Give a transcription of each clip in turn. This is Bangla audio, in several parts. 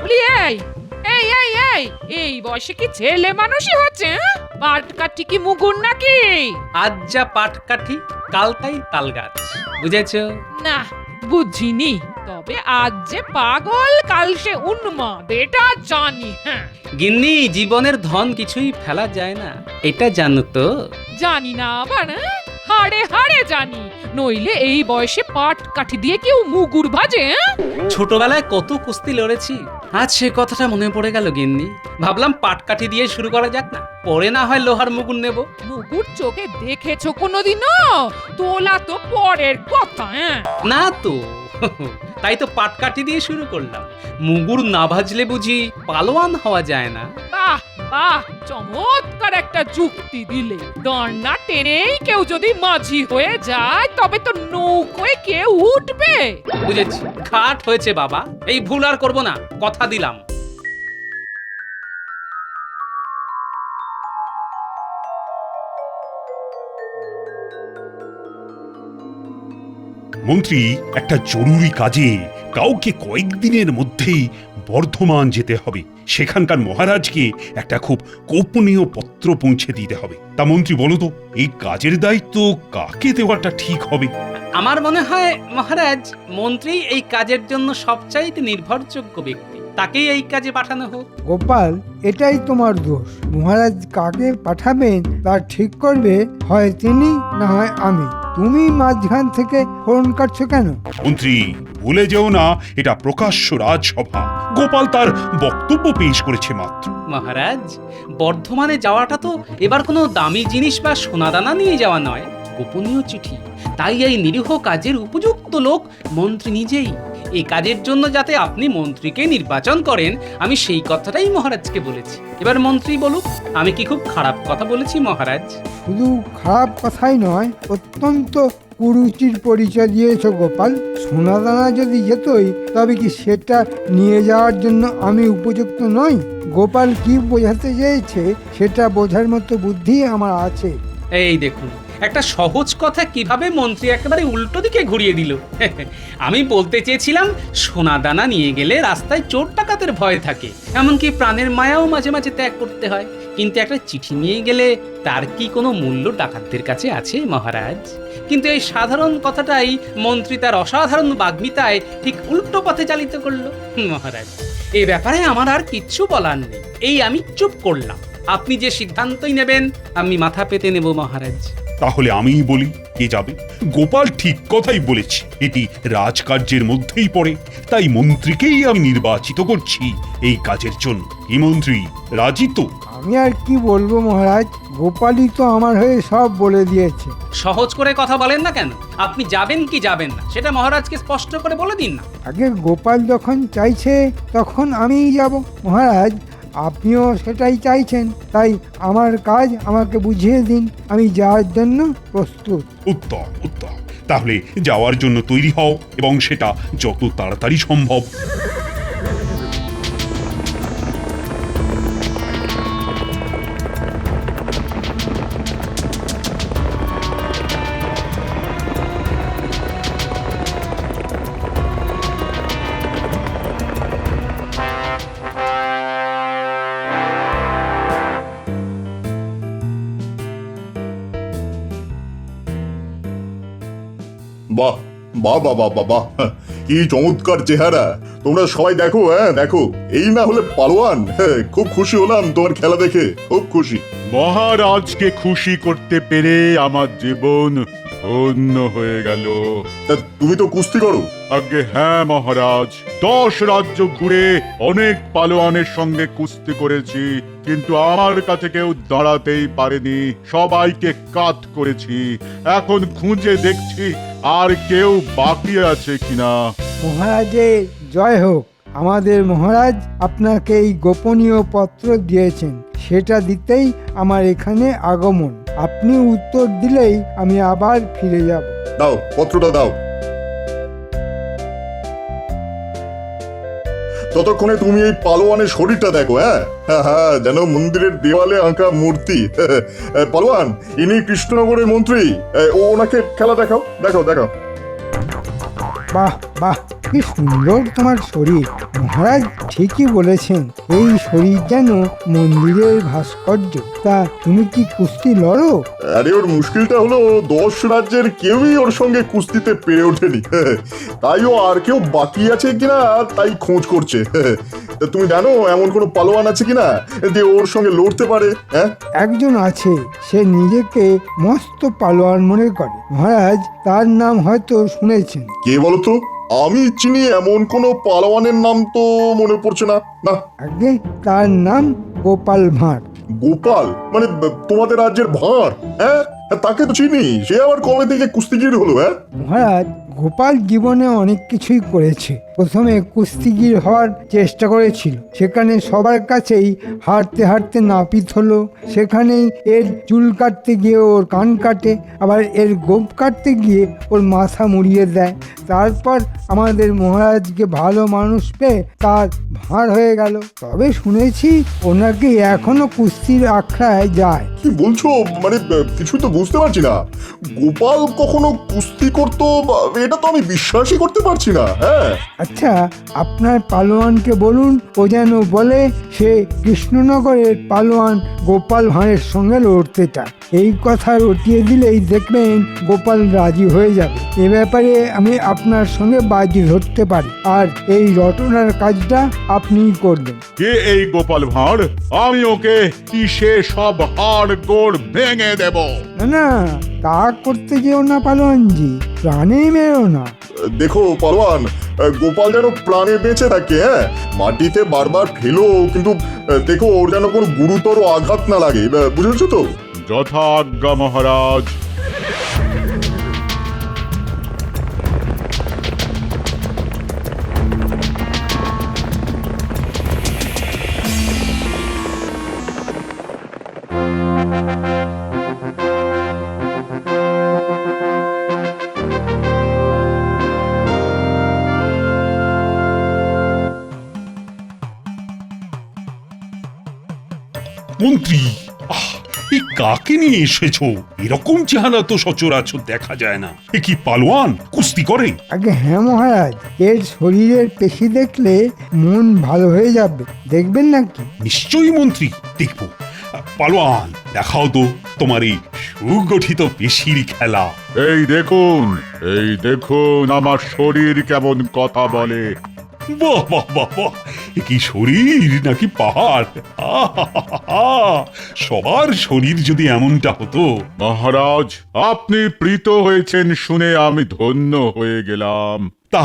বলি এই বয়সে কি ছেলে মানুষই হচ্ছে? পাট কাঠি কি মুগুর নাকি? আজ যা পাট কাঠি কাল তাই তাল গাছ, বুঝেছ? না, বুঝিনি। তবে আজ যে পাগল কাল সে উন্মাদ, এটা জানি। হ্যাঁ, গিন্নি, জীবনের ধন কিছুই ফেলা যায় না, এটা জানো তো? জানি না আবার, হাড়ে হাড়ে জানি। নইলে এই বয়সে পাট কাঠি দিয়ে কেউ মুগুর ভাজে? ছোটবেলায় কত কুস্তি লড়েছি, আজ সে কথাটা মনে পড়ে গেল গিন্নি। ভাবলাম পাটকাঠি দিয়ে শুরু করা যাক না, পরে না হয় লোহার মুগুর নেব। মুগুর চোখে দেখেছো কোনোদিনও? তোলা তো পরের কথা। না তো, তাই তো পাটকাঠি দিয়ে শুরু করলাম। মুগুর না ভাজলে বুঝি পালোয়ান হওয়া যায় না? বাহ বাহ, চমৎকার একটা যুক্তি দিলে। দড়না টেনেই কেউ যদি মাঝি হয়ে যায় তবে তো নৌকোয় কেউ উঠবে। বুঝেছি, ঘাট হয়েছে বাবা, এই ভুল আর করবো না, কথা দিলাম। মন্ত্রী, একটা জরুরি কাজে কাউকে কয়েকদিনের মধ্যেই বর্ধমান যেতে হবে। সেখানকার মহারাজকে একটা খুব গোপনীয় পত্র পৌঁছে দিতে হবে। তা মন্ত্রী বলো তো, এই কাজের দায়িত্ব কাকে দেওয়াটা ঠিক হবে? আমার মনে হয় মহারাজ, মন্ত্রী এই কাজের জন্য সবচাইতে নির্ভরযোগ্য ব্যক্তি, তাকেই এই কাজে পাঠানো হোক। গোপাল, এটাই তোমার দোষ। মহারাজ কাকে পাঠাবেন তা ঠিক করবে হয় তিনি, না হয় আমি। তুমি মাঝখান থেকে ফোন কাটছো কেন? মন্ত্রী, ভুলে যেও না, এটা প্রকাশ্য রাজসভা। গোপাল তার বক্তব্য পেশ করেছে মাত্র। মহারাজ, বর্ধমানে যাওয়াটা তো এবার কোনো দামি জিনিস বা সোনাদানা নিয়ে যাওয়া নয়, গোপনীয় চিঠি। তাই এই নিরীহ কাজের উপযুক্ত লোক মন্ত্রী নিজেই। এই কাজের জন্য যাতে আপনি মন্ত্রীকে নির্বাচন করেন, আমি সেই কথাটাই মহারাজকে বলেছি। এবার মন্ত্রী বলুক, আমি কি খুব খারাপ কথা বলেছি মহারাজ? শুধু খারাপ কথাই নয়, অত্যন্ত কুরুচির পরিচয় দিয়েছ গোপাল। সোনাদানা যদি যেতই, তবে কি সেটা নিয়ে যাওয়ার জন্য আমি উপযুক্ত নই? গোপাল কি বোঝাতে চেয়েছে সেটা বোঝার মতো বুদ্ধি আমার আছে। এই দেখুন, একটা সহজ কথা কিভাবে মন্ত্রী একেবারে উল্টো দিকে ঘুরিয়ে দিল। আমি বলতে চেয়েছিলাম, সোনাদানা নিয়ে গেলে রাস্তায় চোর ডাকাতের ভয় থাকে, এমনকি প্রাণের মায়াও মাঝে মাঝে ত্যাগ করতে হয়। কিন্তু একটা চিঠি নিয়ে গেলে তার কি কোনো মূল্য ডাকাতদের কাছে আছে মহারাজ? কিন্তু এই সাধারণ কথাটাই মন্ত্রী তার অসাধারণ বাগ্মিতায় ঠিক উল্টো পথে চালিত করলো। মহারাজ, এই ব্যাপারে আমার আর কিচ্ছু বলার নেই, এই আমি চুপ করলাম। আপনি যে সিদ্ধান্তই নেবেন আমি মাথা পেতে নেব মহারাজ। তাহলে আমিই বলি, কে যাবে? গোপাল ঠিক কথাই বলেছে, এটি রাজকার্যের মধ্যেই পড়ে। তাই মন্ত্রীকেই আমি নির্বাচিত করছি এই কাজের জন্য। কি মন্ত্রী, রাজি তো? আমি আর কি বলবো মহারাজ, গোপালই তো আমার হয়ে সব বলে দিয়েছে। সহজ করে কথা বলেন না কেন? আপনি যাবেন কি যাবেন না সেটা মহারাজকে স্পষ্ট করে বলে দিন না। আগে গোপাল যখন চাইছে তখন আমিই যাব মহারাজ। আপনিও সেটাই চাইছেন, তাই আমার কাজ আমাকে বুঝিয়ে দিন, আমি যাওয়ার জন্য প্রস্তুত। উত্তম উত্তম, তাহলে যাওয়ার জন্য তৈরি হও, এবং সেটা যত তাড়াতাড়ি সম্ভব। বাহ বাহ বাহ বাহ বাহ বাহ, কি চমৎকার চেহারা! তোমরা সবাই দেখো, দেখো, এই না হলে পালোয়ান। খুব খুশি হলাম তোমার খেলা দেখে, খুব খুশি। মহারাজকে খুশি করতে পেরে আমার জীবন ধন্য হয়ে গেল। তা তুমি তো কুস্তি করো? আগে হ্যাঁ মহারাজ, 10 রাজ্য ঘুরে অনেক পালোয়ানের সঙ্গে কুস্তি করেছি, কিন্তু আমার কাছে কেউ দাঁড়াতেই পারেনি, সবাইকে কাত করেছি। এখন খুঁজে দেখছি আর কেউ বাকি আছে কিনা। মহারাজের জয় হোক। আমাদের মহারাজ আপনাকে এই গোপনীয় পত্র দিয়েছেন, সেটা দিতেই আমার এখানে আগমন। আপনি উত্তর দিলেই আমি আবার ফিরে যাব। দাও, পত্রটা দাও। ততক্ষণে তুমি এই পালোয়ানের শরীরটা দেখো। হ্যাঁ হ্যাঁ হ্যাঁ, যেন মন্দিরের দেওয়ালে আঁকা মূর্তি। পালোয়ান, ইনি কৃষ্ণনগরের মন্ত্রী। ওনাকে খেলা দেখাও, দেখাও দেখাও। বাহ বাহ, কি সুন্দর তোমার শরীর। মহারাজ ঠিকই বলেছেন, এই শরীর যেন মন্দিরের ভাস্কর্য। তা তুমি কি কুস্তি লড়ো? আরে ওর মুশকিলটা হলো 10 রাজ্যের কেউই ওর সঙ্গে কুস্তিতে পেরে ওঠেনি। তাই ও আর কেউ বাকি আছে কিনা তাই খোঁজ করছে। তা তুমি জানো এমন কোনো পালোয়ান আছে কিনা যে ওর সঙ্গে লড়তে পারে? হ্যাঁ, একজন আছে, সে নিজেকে মস্ত পালোয়ান মনে করে। মহারাজ তার নাম হয়তো শুনেছেন। কে বলতো? আমি চিনি এমন কোনো পালোয়ানের নাম তো মনে পড়ছে না। না, আগে তার নাম গোপাল ভাঁড়। গোপাল মানে তোমাদের রাজ্যের ভাঁড়? হ্যাঁ, তাকে তো চিনি। সে আবার কবে থেকে কুস্তিগির হলো? হ্যাঁ, মহারাজ গোপাল জীবনে অনেক কিছুই করেছে। প্রথমে কুস্তিগির হওয়ার চেষ্টা করেছিল, সেখানে সবার কাছেই হারতে হারতে নাপিত হলো। সেখানেই এর চুল কাটতে গিয়ে ওর কান কাটে, আবার এর গোপ কাটতে গিয়ে ওর মাথা মুড়িয়ে দেয়। তারপর আমাদের মহারাজকে ভালো মানুষ পেয়ে তার ভাঁড় হয়ে গেল। তবে শুনেছি ওনাকে এখনো কুস্তির আখড়ায় যায়। কি বলছো? মানে কিছুই তো বুঝতে পারছি না। গোপাল কখনো কুস্তি করতো এটা তো আমি বিশ্বাসই করতে পারছি না। হ্যাঁ, আচ্ছা, আপনার পালোয়ানকে বলুন ও যেন বলে সে কৃষ্ণনগরের পালোয়ান গোপাল ভাঁড়ের সঙ্গে লড়তে চায়। এই কথা রটিয়ে দিলেই দেখবেন গোপাল রাজি হয়ে যাবে। এ ব্যাপারে আমি আপনার সঙ্গে বাজি ধরতে পারি, আর এই রটনার কাজটা আপনিই করবেন। কে এই গোপাল ভাঁড়? আমি ওকে কিসে সব হাড় গোড় ভেঙে দেব। না না, তা করতে যেও না পালোয়ানজি, প্রাণেই মেরো না। দেখো পালোয়ান, গোপাল যেন প্রাণে বেঁচে থাকে। হ্যাঁ, মাটিতে বারবার ফেলো, কিন্তু দেখো ওর যেন কোনো গুরুতর আঘাত না লাগে। বুঝেছো তো? যথাজ্ঞা মহারাজ। মন্ত্রী, এই কাকে নিয়ে এসেছো? এরকম চেহারা তো সচরাচর দেখা যায় না। এ কি পালোয়ান? কুস্তি করে? আগে হ্যাঁ মহারাজ, এর শরীরের পেশি দেখলে মন ভালো হয়ে যাবে, দেখবেন নাকি? নিশ্চয়ই মন্ত্রী, দেখবো। পালোয়ান, দেখাও তো তোমার এই সুগঠিত পেশির খেলা। এই দেখুন আমার শরীর কেমন কথা বলে। বাহ বাহ বাহ বাহ, এ কি শরীর নাকি পাহাড়! সবার শরীর যদি এমনটা হতো। মহারাজ, আপনি প্রীত হয়েছেন শুনে আমি ধন্য হয়ে গেলাম। তা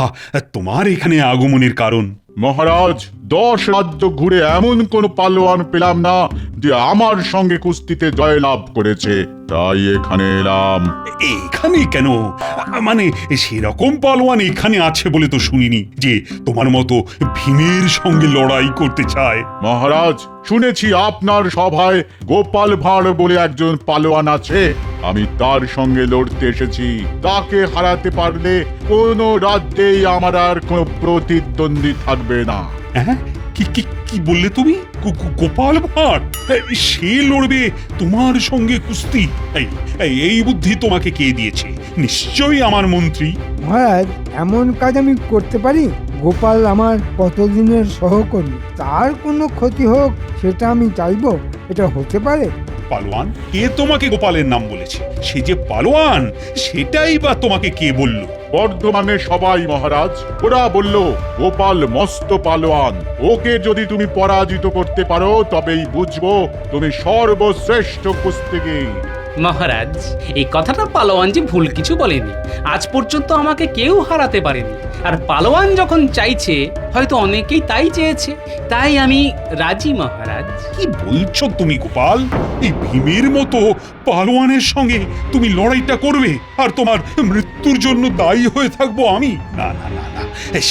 তোমার এখানে আগমনের কারণ? মহারাজ, 10 রাজ্য ঘুরে এমন কোন পালোয়ান পেলাম না যে আমার সঙ্গে কুস্তিতে জয়লাভ করেছে, তাই এখানে এলাম। এখানে কেন? মানে সেরকম পালোয়ান এখানে আছে বলে তো শুনিনি যে তোমার মতো ভীমের সঙ্গে লড়াই করতে চায়। মহারাজ, শুনেছি আপনার সভায় গোপাল ভাঁড় বলে একজন পালোয়ান আছে। আমি তার সঙ্গে লড়তে এসেছি। তাকে হারাতে পারলে কোনো রাজ্যেই আমার আর কোনো প্রতিদ্বন্দ্বী থাকবে না। হ্যাঁ, কি কি কি বললে তুমি? গোপাল ভাঁড় সে লড়বে তোমার সঙ্গে কুস্তি? এই বুদ্ধি তোমাকে কে দিয়েছে? নিশ্চয়ই আমার মন্ত্রী। মহারাজ, এমন কাজ আমি করতে পারি? গোপাল আমার কতদিনের সহকর্মী, তার কোনো ক্ষতি হোক সেটা আমি চাইবো? এটা হতে পারে? পালোয়ান, কে তোমাকে গোপালের নাম বলেছে? সে যে পালোয়ান সেটাই বা তোমাকে কে বলল? বর্ধমানে সবাই মহারাজ, ওরা বলল গোপাল মস্ত পালোয়ান। ওকে যদি তুমি পরাজিত করতে পারো তবেই বুঝবো তুমি সর্বশ্রেষ্ঠ কুস্তিগীর। মহারাজ, এই কথাটা পালোয়ানজি ভুল কিছু বলেনি। আজ পর্যন্ত আমাকে কেউ হারাতে পারেনি। আর পালোয়ান যখন চাইছে হয়তো অনেকেই তাই চেয়েছে, তাই আমি রাজি মহারাজ। কি বলছো তুমি গোপাল? এই ভীমের মতো পালোয়ানের সঙ্গে তুমি লড়াইটা করবে আর তোমার মৃত্যুর জন্য দায়ী হয়ে থাকবো আমি? না না না না,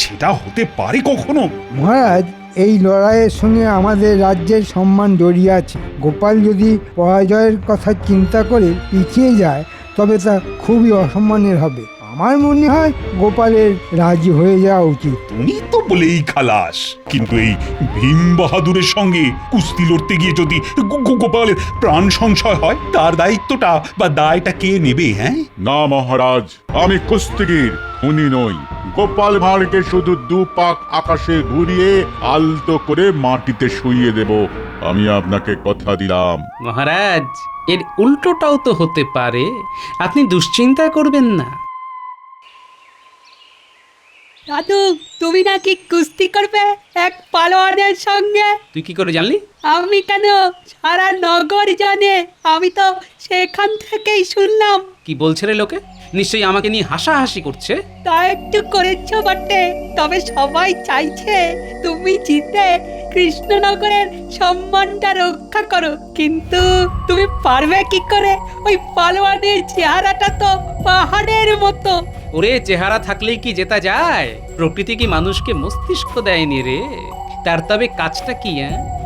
সেটা হতে পারে কখনো? মহারাজ, এই লড়াইয়ের সঙ্গে আমাদের রাজ্যের সম্মান জড়িয়ে আছে। গোপাল যদি পরাজয়ের কথা চিন্তা করে পিছিয়ে যায় তবে তা খুবই অসম্মানের হবে। আমার মনে হয় গোপালের রাজি হয়ে যাওয়া উচিত। তুমি তো বলেই খালাস, কিন্তু এই ভীম বাহাদুরের সঙ্গে কুস্তি লড়তে গিয়ে যদি গোপালের প্রাণ সংশয় হয়, তার দায়িত্বটা বা দায়টা কে নেবে? হ্যাঁ, না মহারাজ, আমি কুস্তিগীর, খুনি নই। গোপাল ভাঁড়কে শুধু 2 পাক আকাশে ঘুরিয়ে আলতো করে মাটিতে শুইয়ে দেব। আমি আপনাকে কথা দিলাম। মহারাজ, এর উল্টোটাও তো হতে পারে, আপনি দুশ্চিন্তা করবেন না। দাদু, তুমি নাকি কুস্তি করবে এক পালোয়ানের সঙ্গে? তুই কি করে জানলি? আমি কেন, সারা নগর জানে। আমি তো সেখান থেকেই শুনলাম। কি বলছে রে লোকে? নিশ্চয়ই আমাকে নিয়ে হাসাহাসি করছে। তা একটু করেছ বটে, তবে সবাই চাইছে তুমি জিতে কৃষ্ণনগরের সম্মানটা রক্ষা করো। কিন্তু তুমি পারবে কি করে? ওই পালোয়ানের চেহারাটা তো পাহাড়ের মতো। ওরে, চেহারা থাকলেই কি জেতা যায়? প্রকৃতি কি মানুষকে মস্তিষ্ক দেয়নি রে? তার তবে কাজটা কি?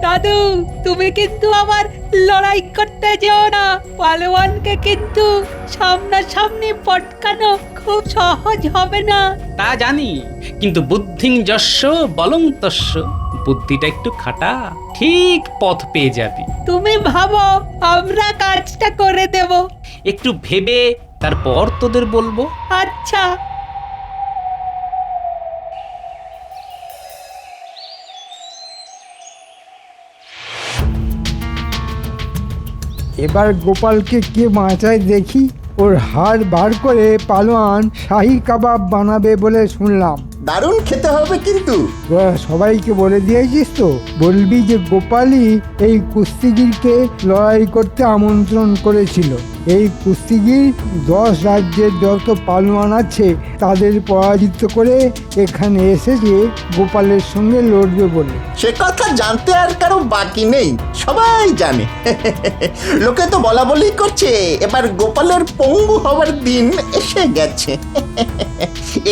দাদু, তুমি কিন্তু আবার লড়াই করতে যেও না। পালোয়ানকে কিন্তু সামনাসামনি পটকানো খুব সহজ হবে না। তা জানি, কিন্তু বুদ্ধিং যস্য বলং তস্য। বুদ্ধিটা একটু খাটা, ঠিক পথ পেয়ে যাবি। তুমি ভাবো, আমরা কাজটা করে দেব। একটু ভেবে তারপর তোদের বলবো। আচ্ছা। এবার গোপালকে কে বাঁচায় দেখি। ওর হাড় বার করে পালোয়ান শাহী কাবাব বানাবে বলে শুনলাম। দারুণ খেতে হবে কিন্তু। তোরা সবাইকে বলে দিয়েছিস তো? বলবি যে গোপালই এই কুস্তিগিরকে লড়াই করতে আমন্ত্রণ করেছিল। এই কুস্তিগির 10 রাজ্যের যত পালোয়ান আছে তাদের পরাজিত করে এখানে এসেছে গোপালের সঙ্গে লড়বে বলে। সে কথা জানতে আর কারো বাকি নেই, সবাই জানে। লোকে তো বলা বলি করছে এবার গোপালের পঙ্গু হওয়ার দিন এসে গেছে।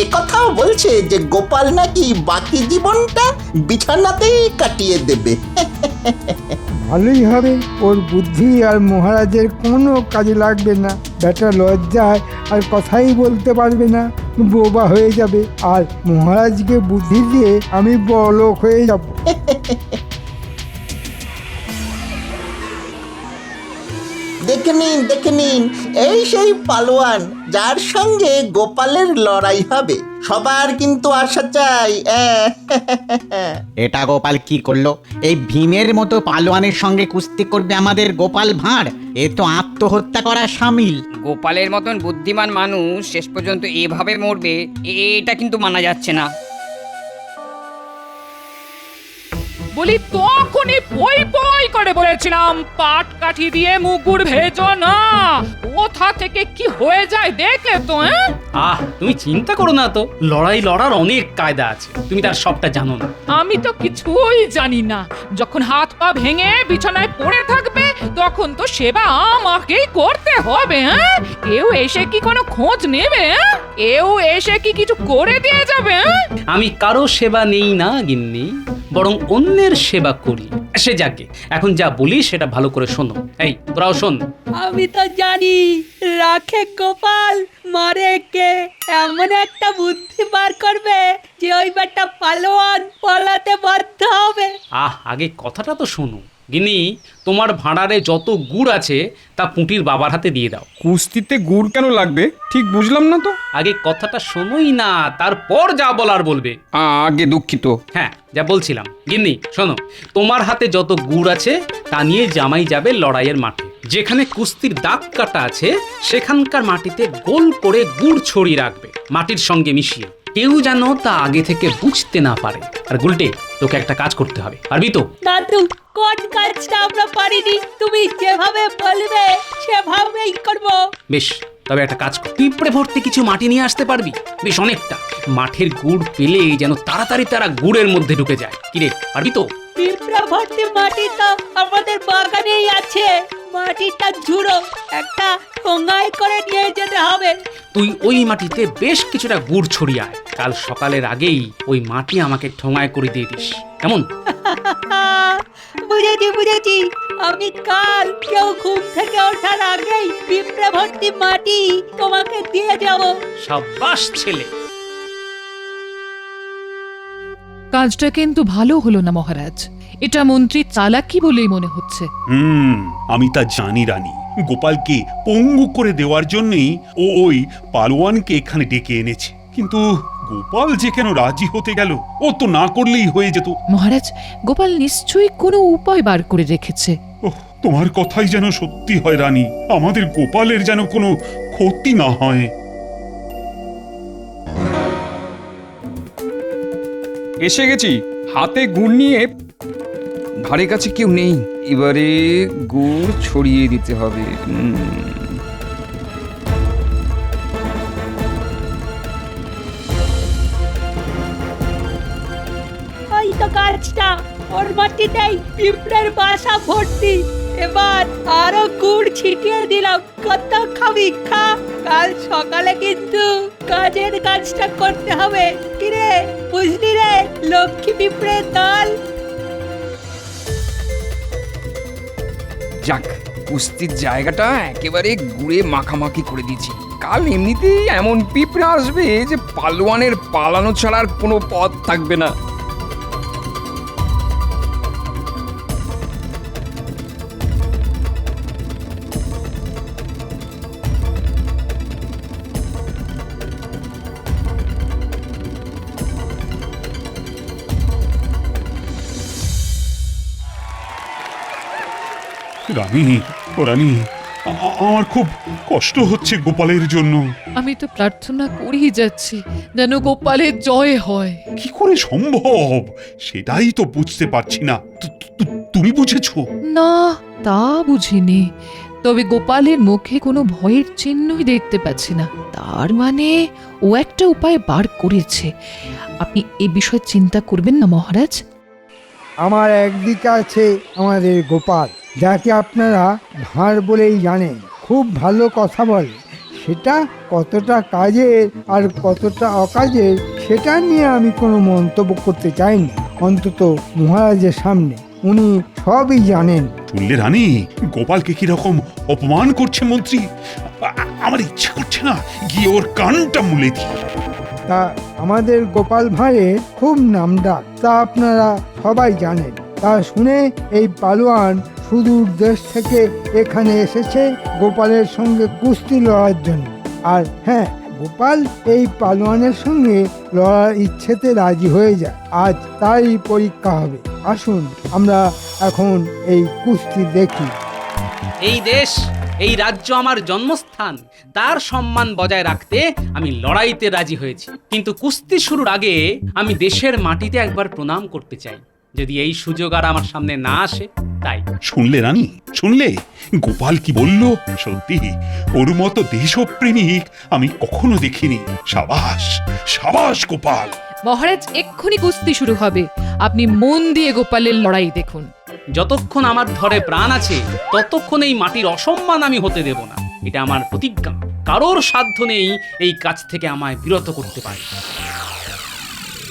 এ কথাও বলছে যে গোপাল নাকি বাকি জীবনটা বিছানাতেই কাটিয়ে দেবে। ভালোই হবে, ওর বুদ্ধি আর মহারাজের কোনো কাজে লাগবে না। বেটা লজ্জায় আর কথাই বলতে পারবে না, বোবা হয়ে যাবে। আর মহারাজকে বুদ্ধি দিয়ে আমি বড়লোক হয়ে যাব। দেখে নিন, এই সেই পালোয়ান যার সঙ্গে গোপালের লড়াই হবে। সবার কিন্তু আশা চাই। এটা গোপাল কি করলো? এই ভীমের মতো পালোয়ানের সঙ্গে কুস্তি করবে আমাদের গোপাল ভাঁড়? এ তো আত্মহত্যা করার সামিল। গোপালের মতন বুদ্ধিমান মানুষ শেষ পর্যন্ত এভাবে মরবে, এটা কিন্তু মানা যাচ্ছে না। বলি তখনই পই পই করে বলেছিলাম পাট কাঠি দিয়ে মুগুর ভেজো না। কোথা থেকে কি হয়ে যায় দেখলে তো? তুমি চিন্তা করো না তো, লড়ার অনেক কায়দা আছে, তুমি তার সবটা জানো না। আমি তো কিছুই জানি না। যখন হাত পা ভেঙে বিছানায় পড়ে থাকবে তখন তো সেবা আমাকেই করতে হবে। কেউ এসে কি কোনো খোঁজ নেবে? কেউ এসে কি কিছু করে দিয়ে যাবে? আমি কারো সেবা নেই না গিন্নি, বরং অন্যের সেবা করি। সে যাকে, এখন যা বলি সেটা ভালো করে শোনো। এই তোরাও শোন। আমি তো জানি রাখে গোপাল, মারে কে। এমন একটা বুদ্ধি বার করবে যে ওই বেটা পালোয়ান পালাতে বাধ্য হবে। আগে কথাটা তো শোনো। গিন্নি, তোমার ভাঁড়ারে যত গুড় আছে তা পুঁটির বাবার হাতে দিয়ে দাও। কুস্তিতে গুড় কেন লাগবে ঠিক বুঝলাম না তো। আগে কথাটা শোনোই না, তারপর যা বলার বলবে। আগে দুঃখিত। হ্যাঁ, যা বলছিলাম। গিন্নি শোনো, তোমার হাতে যত গুড় আছে তা নিয়ে জামাই যাবে লড়াইয়ের মাঠে। যেখানে কুস্তির দাগ কাটা আছে সেখানকার মাটিতে গোল করে গুড় ছড়িয়ে রাখবে, মাটির সঙ্গে মিশিয়ে। কেউ যেন তা আগে থেকে বুঝতে না পারে। আর গুলটে, তোকে একটা কাজ করতে হবে, পারবি তো? দাদু, কোন কাজটা আমরা পারিনি? তুমি যেভাবে বলবে সেভাবেই করব। বেশ, তবে একটা কাজ কর, পিঁপড়ে ভর্তি কিছু মাটি নিয়ে আসতে পারবি? বেশ অনেকটা। মাঠের গুড় পেলে যেন তাড়াতাড়ি তারা গুড়ের মধ্যে ঢুকে যায়। কিরে, পারবি তো? পিঁপড়া ভর্তি মাটি তো আমাদের বাগানেই আছে। মাটিটা ঝুড়ো, একটা ঠোঙায় করে নিয়ে যেতে হবে। তুই ওই মাটিতে বেশ কিছুটা গুড় ছড়িয়ে আয়। কাল সকালের আগেই ওই মাটি আমাকে ঠোঙায় করে দিয়ে দিস, কেমন? বুঝেছি। আমি কাল কেউ ঘুম থেকে ওঠার আগেই পিঁপড়া ভর্তি মাটি তোমাকে দিয়ে যাব। সাবাস ছেলে। কাজটা কিন্তু ভালো হলো না মহারাজ। এটা মন্ত্রী চালাকি বলেই মনে হচ্ছে। আমি তা জানি রানী। গোপালকে পঙ্গু করে দেওয়ার জন্যই ও ওই পালোয়ানকে এখানে ডেকে এনেছে। কিন্তু গোপাল যে কেন রাজি হতে গেল? ও তো না করলেই হয়ে যেত। মহারাজ, গোপাল নিশ্চয়ই কোনো উপায় বার করে রেখেছে। ওহ, তোমার কথাই যেন সত্যি হয় রানী, আমাদের গোপালের যেন কোনো ক্ষতি না হয়। এসে গেছি, হাতে গুড় নিয়ে। ধারে কাছে কেউ নেই, এবারে গুড় ছড়িয়ে দিতে হবে। ওই তো গাছটা, ওর মাটিতেই পিঁপড়ের বাসা ভর্তি। এবার আরো গুড় ছিটিয়ে দিলাম, কত খাবি খা। কাল সকালে কিন্তু কাজের কাজটা করতে হবে। কিরে, বুঝলি রে লক্ষ্মী পিঁপড়ের দল? যাক, কুস্তির জায়গাটা একেবারে গুড়ে মাখামাখি করে দিয়েছি। কাল এমনিতেই এমন পিঁপড়ে আসবে যে পালোয়ানের পালানো ছাড়ার কোনো পথ থাকবে না। রানী, ও রানী, আমার খুব কষ্ট হচ্ছে গোপালের জন্য। আমি তো প্রার্থনা করেই যাচ্ছি যেন গোপালের জয় হয়। কি করে সম্ভব সেটাই তো বুঝতে পারছি না। তুমি বুঝেছো? না, তা বুঝিনি। তবে গোপালের মুখে কোনো ভয়ের চিহ্নই দেখতে পাচ্ছি না। তার মানে ও একটা উপায় বার করেছে। আপনি এ বিষয়ে চিন্তা করবেন না মহারাজ। আমার একদিকে আছে আমাদের গোপাল, যাকে আপনারা ভাঁড় বলেই জানেন। খুব ভালো কথা বলে। সেটা কতটা কাজের আর কতটা অকাজের সেটা নিয়ে আমি কোনো মন্তব্য করতে চাই না, অন্তত মহারাজের সামনে। উনি সবই জানেন। শুনলে রানী, গোপালকে কিরকম অপমান করছে মন্ত্রী। আমার ইচ্ছে করছে না গিয়ে ওর কানটা মুলে দিই। তা আমাদের গোপাল ভাঁড়ের খুব নামডাক, তা আপনারা সবাই জানেন। তা শুনে এই পালোয়ান সুদূর দেশ থেকে এখানে এসেছে গোপালের সঙ্গে কুস্তি লড়ার জন্য। আর হ্যাঁ, গোপাল এই পালোয়ানের সঙ্গে লড়ার ইচ্ছেতে রাজি হয়ে যায়। আজ তারই পরীক্ষা হবে। আসুন আমরা এখন এই কুস্তি দেখি। এই দেশ, এই রাজ্য আমার জন্মস্থান, তার সম্মান বজায় রাখতে আমি লড়াইতে রাজি হয়েছি। কিন্তু কুস্তি শুরুর আগে আমি দেশের মাটিতে একবার প্রণাম করতে চাই, যদি এই সুযোগ আর আমার সামনে না আসে। তাই শুনলে রানী, শুনলে গোপাল কি বলল? সত্যি ওর মতো দেশপ্রেমিক আমি কখনো দেখিনি। সাবাস, সাবাস গোপাল। মহারাজ, এক্ষুনি কুস্তি শুরু হবে। আপনি মন দিয়ে গোপালের লড়াই দেখুন। যতক্ষণ আমার ধরে প্রাণ আছে ততক্ষণ এই মাটির অসম্মান আমি হতে দেব না। এটা আমার প্রতিজ্ঞা। কারোর সাধ্য নেই এই কাজ থেকে আমায় বিরত করতে পারে।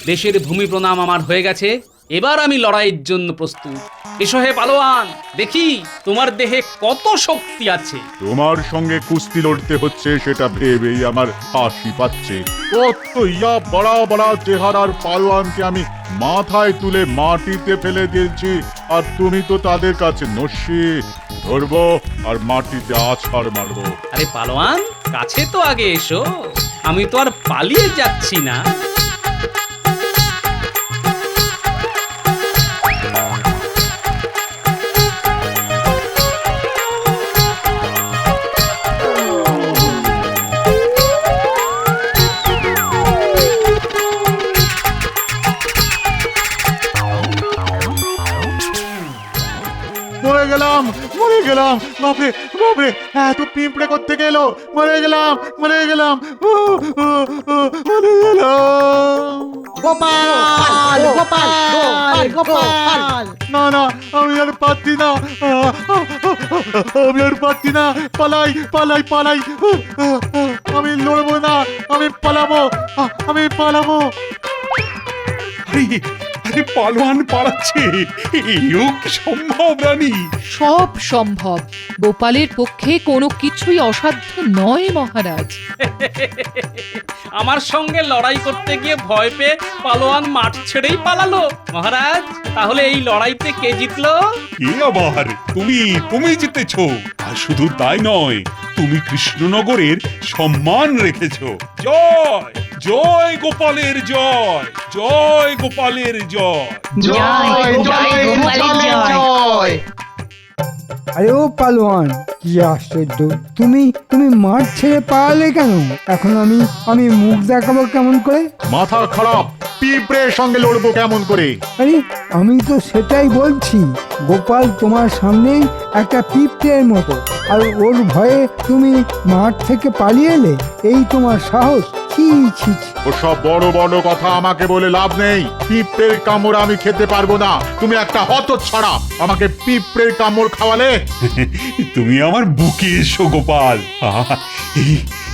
দেশের ভূমি প্রণাম আমার হয়ে গেছে, এবার আমি লড়াইয়ের জন্য প্রস্তুত। এসো হে পালোয়ান, দেখি তোমার দেহে কত শক্তি আছে। তোমার সঙ্গে কুস্তি লড়তে হচ্ছে সেটা ভেবেই আমার হাসি পাচ্ছে। কত ইয়া বড়া বড়া চেহারার পালোয়ানকে আমি মাথায় তুলে মাটিতে ফেলে দিয়েছি, আর তুমি তো তাদের কাছে নস্যি। ধরবো আর মাটিতে আছাড় মারবো। আরে পালোয়ান, কাছে তো আগে এসো, আমি তো আর পালিয়ে যাচ্ছি না। মরে গেলাম, মরে গেলাম, বাপরে বাপরে, এত পিঁপড়ে করতে গেল। মরে গেলাম, মরে গেলাম, মরে গেলাম। গোপাল, গোপাল, গোপাল, গোপাল। না না, আমি আর পারছি না, আমি আর পারছি না। পালাই পালাই পালাই, আমি লড়বো না, আমি পালাবো, আমি পালাবো। আরে, আরে পালোয়ান পালাচ্ছে, এও কি সম্ভব রানী? সব সম্ভব। গোপালের পক্ষে কোনো কিছুই অসাধ্য নয় মহারাজ। আমার সঙ্গে লড়াই করতে গিয়ে ভয় পেয়ে পালোয়ান মাঠ ছেড়েই পালালো। মহারাজ, তাহলে এই লড়াইতে কে জিতলো? এ আবার তুমি জিতেছো। আর শুধু তাই নয়, তুমি কৃষ্ণনগরের সম্মান রেখেছো। জয় জয় গোপালের জয়, জয় গোপালের জয়। আরে ও পালোয়ান, কি আশ্চর্য! তুমি মাঠ ছেড়ে পালালে কেন? এখন আমি মুখ দেখাবো কেমন করে? মাথা খারাপ, পিঁপড়ের সঙ্গে লড়বো কেমন করে? আরে আমি তো সেটাই বলছি। গোপাল তোমার সামনেই একটা পিঁপড়ের মতো, আর ওর ভয়ে তুমি মাঠ থেকে পালিয়ে এলে, এই তোমার সাহস! ছি ছি ছি। ওসব বড় বড় কথা আমাকে বলে লাভ নেই। পিঁপড়ের কামড় আমি খেতে পারবো না। তুমি একটা হতচ্ছাড়া, আমাকে পিঁপড়ের কামড় খাওয়ালে? তুমি আমার বুকে এসো গোপাল।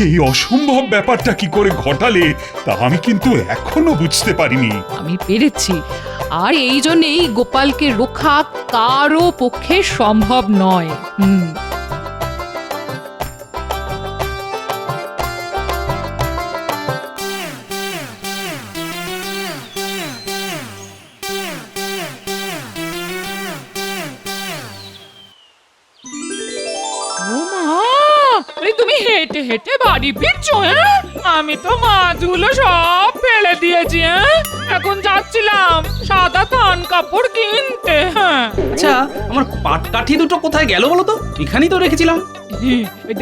এই অসম্ভব ব্যাপারটা কি করে ঘটালে তা আমি কিন্তু এখনো বুঝতে পারিনি। আমি পেরেছি, আর এই জন্যেই গোপালকে রক্ষা কারো পক্ষে সম্ভব নয়। তুমি হেঁটে হেঁটে বাড়ি ফিরছো? হ্যাঁ, আমি তো মাছগুলো সব ফেলে দিয়েছি। হ্যাঁ, এখন যাচ্ছিলাম সাদা থান কাপড় কিনতে। হ্যাঁ, আচ্ছা, আমার পাটকাঠি দুটো কোথায় গেল বলো তো? এখানেই তো রেখেছিলাম।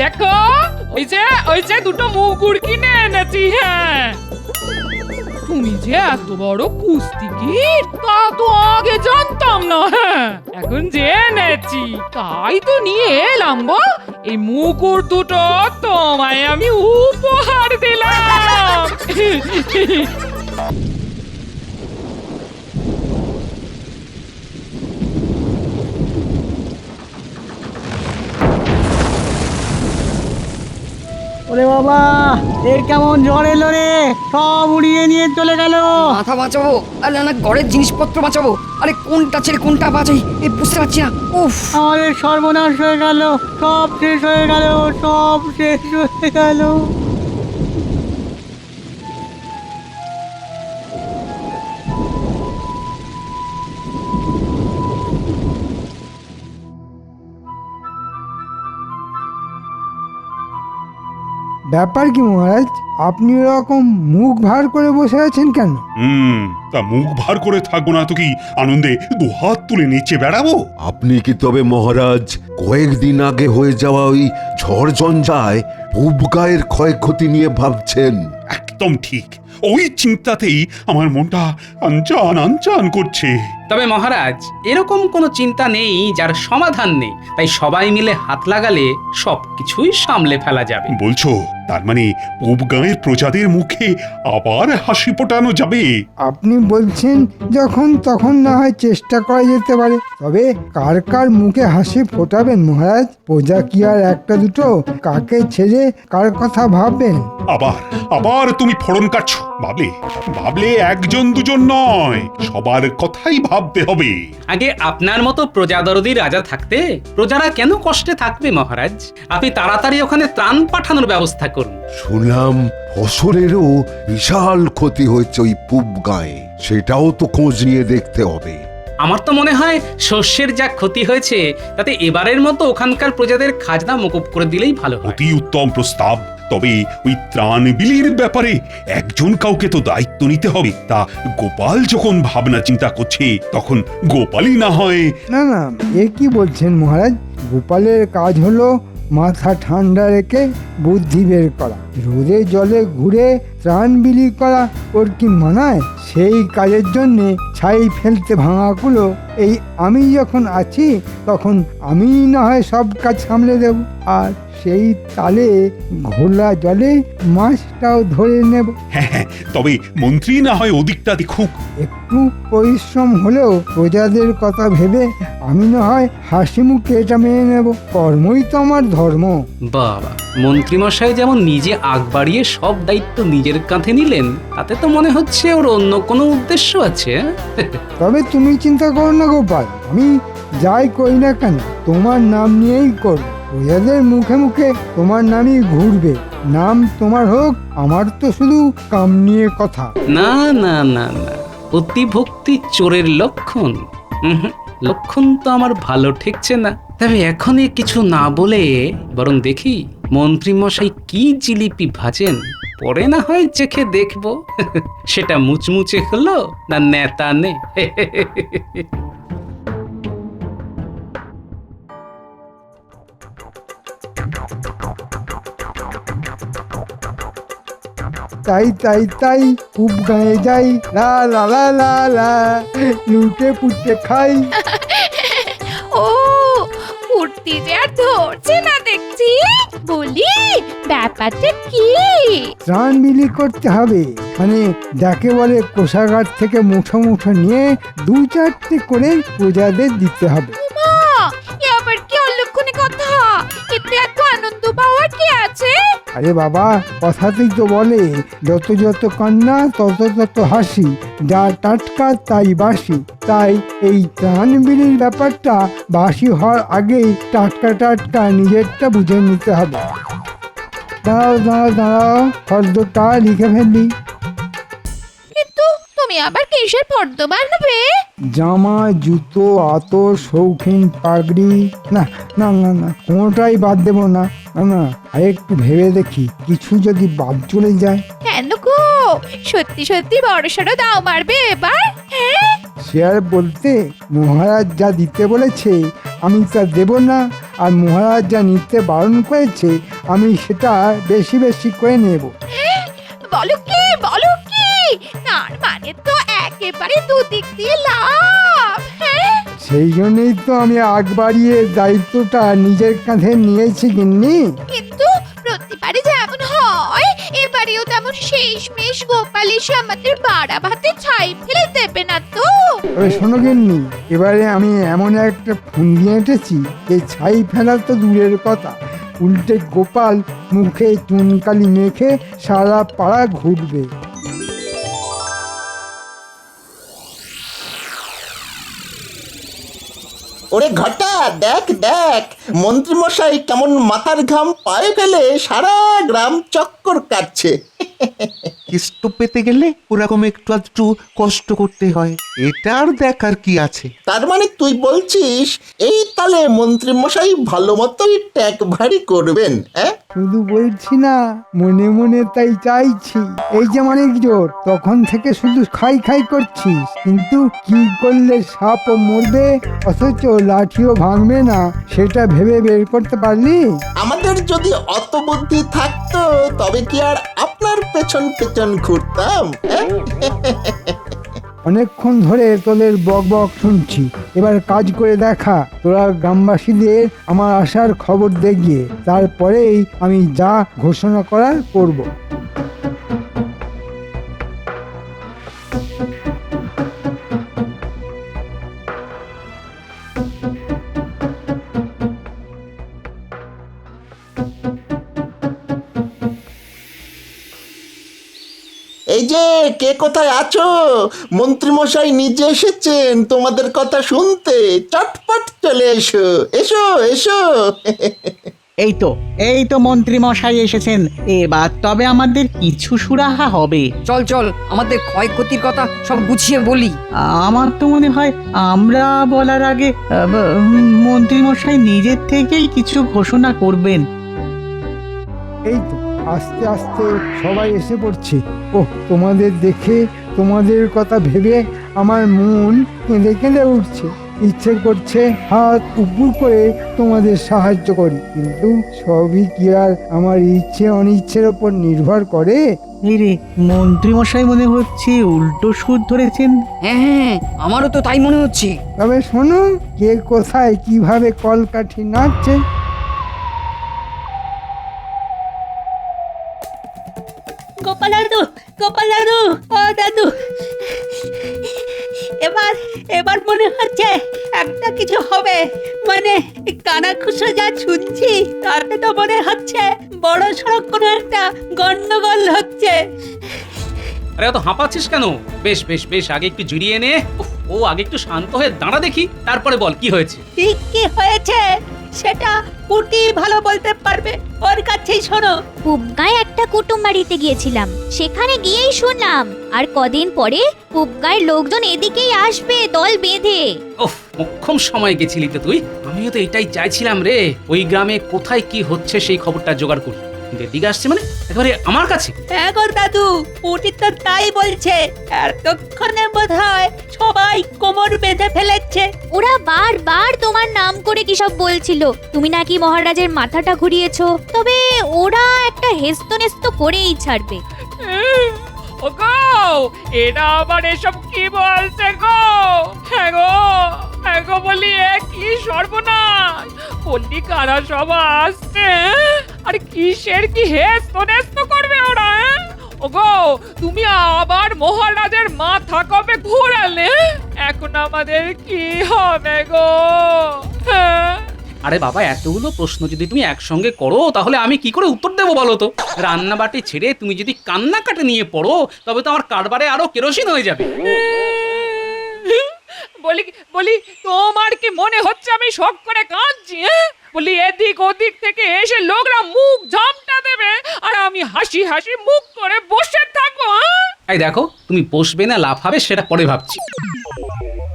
দেখো, ওই যে দুটো মুগুর কিনে এনেছি। হ্যাঁ, তুমি যে এত বড় কুস্তিগীর তা তো আগে জানতাম না। হ্যাঁ, এখন জেনেছি, তাই তো নিয়ে এলাম গো। এই মুকুর দুটো তোমায় আমি উপহার দিলাম। ওরে বাবা, এর কেমন ঝড় এলো রে! সব উড়িয়ে নিয়ে চলে গেল। মাথা বাঁচাবো আর না ঘরের জিনিসপত্র বাঁচাবো, আরে কোনটা ছেড়ে কোনটা বাঁচাই এই বুঝতে পারছি না। উফ, আমাদের সর্বনাশ হয়ে গেল, সব শেষ হয়ে গেল, সব শেষ হয়ে গেল। ব্যাপার কি মহারাজ, আপনি ওরকম মুখ ভার করে বসে আছেন কেন? তা মুখ ভার করে থাকবো না তো কি আনন্দে দুহাত তুলে নেচে বেড়াবো? আপনি কি তবে মহারাজ কয়েকদিন আগে হয়ে যাওয়া ওই ঝড় ঝঞ্ঝায় পূব গায়ের ক্ষয়ক্ষতি নিয়ে ভাবছেন? একদম ঠিক, ওই চিন্তাতেই আমার মনটা আনচান আনচান করছে। তবে মহারাজ, এরকম কোনো চিন্তা নেই যার সমাধান নেই। তাই সবাই মিলে হাত লাগালে সবকিছুই সামলে ফেলা যাবে। বলছো তার মানে পূব গাঁয়ের প্রজাদের মুখে আবার হাসি ফোটানো যাবে? আপনি বলছেন যখন, তখন না হয় চেষ্টা করা যেতে পারে। তবে কার কার মুখে হাসি ফোটাবেন মহারাজ? প্রজা কি আর একটা দুটো? কাকে ছেড়ে কার কথা ভাববেন? আবার তুমি ফোড়ন কাটছো। ভাবলে একজন দুজন নয়, সবার কথাই ভাবতে হবে। আগে আপনার মতো প্রজাদরদি রাজা থাকতে প্রজারা কেন কষ্টে থাকবে মহারাজ? আপনি তাড়াতাড়ি ওখানে ত্রাণ পাঠানোর ব্যবস্থা করুন। শুনলাম ফসলেরও বিশাল ক্ষতি হয়েছে ওই পূব গায়ে, সেটাও তো খোঁজ নিয়ে দেখতে হবে। আমার তো মনে হয় শস্যের যা ক্ষতি হয়েছে তাতে এবারের মতো ওখানকার প্রজাদের খাজনা মকুব করে দিলেই ভালো হয়। অতি উত্তম প্রস্তাব। তবে ওই ত্রাণ বিলির ব্যাপারে একজন কাউকে তো দায়িত্ব নিতে হবে। তা গোপাল যখন ভাবনা চিন্তা করছে, তখন গোপালই না হয়। না, এ কি বলছেন মহারাজ? গোপালের কাজ হলো মাথা ঠান্ডা রেখে বুদ্ধি বের করা। রোদে জলে ঘুরে ত্রাণ বিলি করা ওর কি মানায়? সেই কাজের জন্যে ছাই ফেলতে ভাঙাগুলো এই আমি যখন আছি তখন আমি না হয় সব কাজ সামলে দেব, আর সেই তালে ঘোলা জলে মাছটাও ধরে নেব। হ্যাঁ, তবে মন্ত্রী না হয় ওদিকটা দেখুক। একটু পরিশ্রম হলেও প্রজাদের কথা ভেবে আমি না হয় হাসি মুখে এটা মেনে নেব, কর্মই তো আমার ধর্ম। বাবা, মন্ত্রীমশাই যেমন নিজে আগ বাড়িয়ে সব দায়িত্ব নিজের কাঁধে নিলেন, তাতে তো মনে হচ্ছে ওর অন্য কোনো উদ্দেশ্য আছে। তবে তুমি চিন্তা করো না গোপাল, আমি যাই করি না কেন তোমার নাম নিয়েই করব। প্রজাদের মুখে মুখে তোমার নামই ঘুরবে, নাম তোমার হোক, আমার তো শুধু কাম নিয়ে কথা। না না না না, অতিভক্তি চোরের লক্ষণ। উহুম, লক্ষণ তো আমার ভালো ঠেকছে না। তবে এখনই কিছু না বলে বরং দেখি মন্ত্রীমশাই কি জিলিপি ভাজেন, পরে না হয় চেখে দেখবো সেটা মুচমুচে হলো না নেতা নে। তাই তাই তাই খুব গায়ে যাই, লা লা লা লা লা, লুটে পুটে খাই। ও ফুর্তি যে আর ধরছে না দেখছি। বলি ব্যাপারটা কি? ত্রাণ বিলি করতে হবে, মানে যাকে বলে কোষাগার থেকে মুঠো মুঠো নিয়ে 2-4টে করে প্রজাদের দিতে হবে। মা, এ আবার কি অলক্ষণে কথা? এতে এত আনন্দ পাওয়ার কি আছে? আরে বাবা, কথাতেই তো বলে যত যত কান্না তত তত হাসি, যা টাটকা তাই বাসি। তাই এই ত্রাণ বিলির ব্যাপারটা বাসি হওয়ার আগেই টাটকা টাটকা নিজেরটা বুঝে নিতে হবে। দাঁড়াও দাঁড়াও দাঁড়াও, ফর্দটা লিখে ফেললি। কিন্তু তুমি আবার কিসের ফর্দ বানাবে? জামা, জুতো, আতর, শৌখিন, পাগড়ি, না না না না, কোনোটাই বাদ দেবো না। না না, আর একটু ভেবে দেখি, কিছু যদি বাদ চলে যায়। কেন গো, সত্যি সত্যি বড়সড় দাও মারবে এবার? হ্যাঁ, সে আর বলতে, মহারাজ যা দিতে বলেছে আমি তা দেব না, আর মহারাজ যা নিতে বারণ করেছে আমি সেটা বেশি বেশি করে নেব। বলো কি বলো কি? তার মানে তো একেবারে দুদিক দিয়ে লাভ। হ্যাঁ, সেই জন্যই তো আমি আগ বাড়িয়ে দায়িত্বটা নিজের কাঁধে নিয়েছি গিন্নি। কিন্তু প্রতিবারে যেমন হয় এবারেও তেমন শেষমেশ গোপাল এসে আমাদের বাড়া ভাতে ছাই ফেলে দেবে না তো? তবে শোনো গিন্নি, এবারে আমি এমন একটা ফুন্দি এঁটেছি যে ছাই ফেলা তো দূরের কথা, উল্টে গোপাল মুখে চুনকালি মেখে সারা পাড়া ঘুরবে। ওরে ঘটা, দেখ দেখ মন্ত্রীমশাই কেমন মাথার ঘাম পায়ে ফেলে সারা গ্রাম চক্কর কাটছে। কেষ্ট পেতে গেলে ওরকম একটু আধটু কষ্ট করতে হয়, এটা আর দেখার কি আছে? তার মানে তুই বলছিস এই তালে মন্ত্রীমশাই ভালো মতোই ট্যাগ ভারী করবেন? হ্যাঁ, শুধু বলছি না, মনে মনে তাই চাইছি। এই যে অনেক জোর, তখন থেকে শুধু খাই খাই করছিস, কিন্তু কি করলে সাপও মরবে অথচ লাঠিও ভাঙবে না সেটা ভেবে বের করতে পারলি? আমাদের যদি অত বুদ্ধি থাকতো তবে কি আর আপনার পেছন পেছন ঘুরতাম? হ্যাঁ? অনেকক্ষণ ধরে তোদের বক বক শুনছি, এবার কাজ করে দেখা। তোরা গ্রামবাসীদের আমার আসার খবর দে গিয়ে, তারপরেই আমি যা ঘোষণা করার করব। এই যে কে কোথায় আছো? মন্ত্রীমশাই নিজে এসেছেন তোমাদের কথা শুনতে, চটপট চলে এসো এসো এসো। এই তো মন্ত্রী মশাই এসেছেন, এবার তবে আমাদের কিছু সুরাহা হবে। চল চল, আমাদের ক্ষয়ক্ষতির কথা সব গুছিয়ে বলি। আমার তো মনে হয় আমরা বলার আগে মন্ত্রী মশাই নিজের থেকেই কিছু ঘোষণা করবেন। এই তো আস্তে আস্তে সবাই এসে পড়ছে। ওহ, তোমাদের দেখে, তোমাদের কথা ভেবে আমার মন কেঁদে কেঁদে উঠছে। ইচ্ছে করছে হাত উপর করে তোমাদের সাহায্য করি, কিন্তু সবই কি আর আমার ইচ্ছে অনিচ্ছের ওপর নির্ভর করে? এই রে, মন্ত্রী মশাই মনে হচ্ছে উল্টো সুর ধরেছেন। হ্যাঁ হ্যাঁ, আমারও তো তাই মনে হচ্ছে। তবে শোনো, কে কোথায় কিভাবে কলকাঠি নাচছে। গোপাল দাদু, গোপাল দাদু, ও দাদু, এবার এবার মনে হচ্ছে একটা কিছু হবে। মানে কানাঘুষো যা শুনছি তাতে তো মনে হচ্ছে বড় সড়ক কোনো একটা গন্ডগোল হচ্ছে। আরে অত হাঁপাচ্ছিস কেন? বেশ বেশ বেশ, আগে একটু জিরিয়ে নে। ও আগে একটু শান্ত হয়ে দাঁড়া দেখি, তারপরে বল কি হয়েছে। ঠিক কি হয়েছে সেটা পুটি ভালো বলতে পারবে, ওর কাছেই শোনো। পুবগায় একটা কুটুম বাড়িতে গিয়েছিলাম, সেখানে গিয়েই শুনলাম আর কদিন পরে পুবগায়ের লোকজন এদিকেই আসবে দল বেঁধে। ওহ, মোক্ষম সময় গেছিলি তো তুই। আমিও তো এটাই চাইছিলাম রে, ওই গ্রামে কোথায় কি হচ্ছে সেই খবরটা জোগাড় করি। কিন্তু এদিকে আসছে মানে একেবারে আমার কাছে। হ্যাঁ গো দাদু, পুটি তো তাই বলছে। এতক্ষণে বোধহয় সবাই কোমর বেঁধে ফেলেছে। ওরা বারবার তোমার নাম করে কি সব বলছিল, তুমি নাকি মহারাজের মাথাটা ঘুরিয়েছো। তবে ওরা একটা হেস্তনেস্ত করেই ছাড়বে। ও গো, এটা আবার এসব কি বলছে গো? হ্যাঁ গো বলি, এ কি সর্বনাশ! বললি কারা সব আসছে? আর কিসের কি হেস্তনেস্ত করবে ওরা? ও গো, তুমি আবার মহারাজের মাথা কবে ঘোরালে? এখন আমাদের কি হবে গো? হ্যাঁ? আরে বাবা, এতগুলো প্রশ্ন যদি তুমি একসঙ্গে করো তাহলে আমি কি করে উত্তর দেবো বলো তো? রান্নাবাটি ছেড়ে তুমি যদি কান্নাকাটি নিয়ে পড়ো তবে তো আমার কারবারে আরো কেরোসিন হয়ে যাবে। বলি তোমার কি মনে হচ্ছে আমি শখ করে কাঁদছি? বলি এদিক ওদিক থেকে এসে লোকরা মুখ ঝামটা দেবে আর আমি হাসি হাসি মুখ করে বসে থাকবো? এই দেখো, তুমি বসবে না লাফাবে সেটা পরে ভাবছি।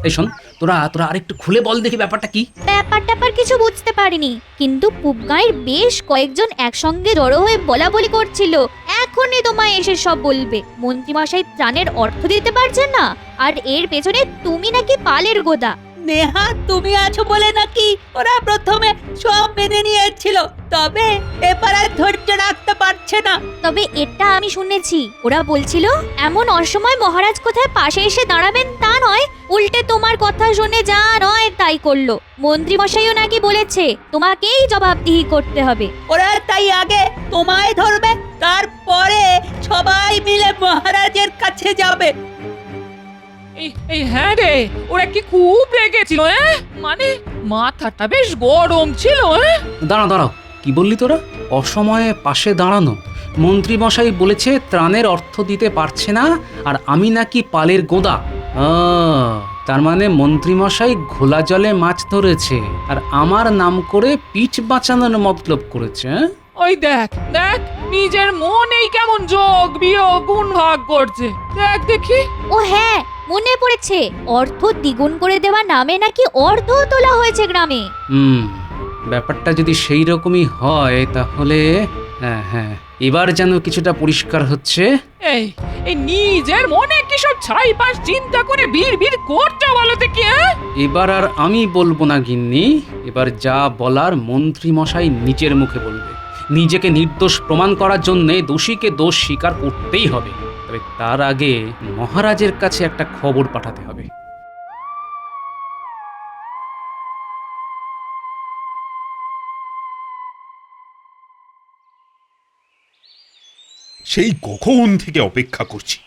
এই শোন, তোরা আরেকটু খুলে বল দেখি ব্যাপারটা কি। ব্যাপার কিছু বুঝতে পারিনি, কিন্তু পুবগাঁয়ের বেশ কয়েকজন একসঙ্গে জড়ো হয়ে বলা বলি করছিল এখনই তোমায় এসে সব বলবে। মন্ত্রীমশাই ত্রাণের অর্থ দিতে পারছেন না, আর এর পেছনে তুমি নাকি পালের গোদা। নেহা, তুমি আছো বলে নাকি ওরা প্রথমে সব মেনে নিয়েছিল, তবে এবার আর ধৈর্য রাখতে পারছে না। তবে এটা আমি শুনেছি, ওরা বলছিল এমন অসময় মহারাজ কোথায় পাশে এসে দাঁড়াবেন তা নয়, উল্টে তোমার কথা শুনে যা নয় তাই করলো। মন্ত্রীমশাইও নাকি বলেছে তোমাকেই জবাবদিহি করতে হবে। ওরা তাই আগে তোমায় ধরবে, তারপরে সবাই মিলে মহারাজের কাছে যাবে। এই হ্যাঁ রে, ওরা কি খুব রেগেছিল? মানে মাথাটা বেশ গরম ছিল। দাঁড়াও, কি বললি তোরা? অসময়ে পাশে দাঁড়ানো? মন্ত্রী মশাই বলেছে ত্রাণের অর্থ দিতে পারছে না, আর আমি নাকি পালের গোদা। তার মানে মন্ত্রী মশাই ঘোলা জলে মাছ ধরেছে আর আমার নাম করে পিঠ বাঁচানোর মতলব করেছে। ওই দেখ নিজের মনেই কেমন যোগ বিয়োগ গুণ ভাগ করছে। দেখ দেখি। ও হ্যাঁ, মনে পড়েছে, অর্থ দ্বিগুণ করে দেওয়া নামে নাকি অর্ধ তোলা হয়েছে গ্রামে। ব্যাপারটা যদি সেই রকমই হয় তাহলে হ্যাঁ, এবার যেন কিছুটা পরিষ্কার হচ্ছে। এই নিজের মনে কি সব ছাইপাশ চিন্তা করে ভিড় করছো বলো দেখি? এবার আর আমি বলবো না গিন্নি, এবার যা বলার মন্ত্রী মশাই নিজের মুখে বলবে। নিজেকে নির্দোষ প্রমাণ করার জন্য দোষীকে দোষ স্বীকার করতেই হবে। তবে তার আগে মহারাজের কাছে একটা খবর পাঠাতে হবে। সেই কখন থেকে অপেক্ষা করছি,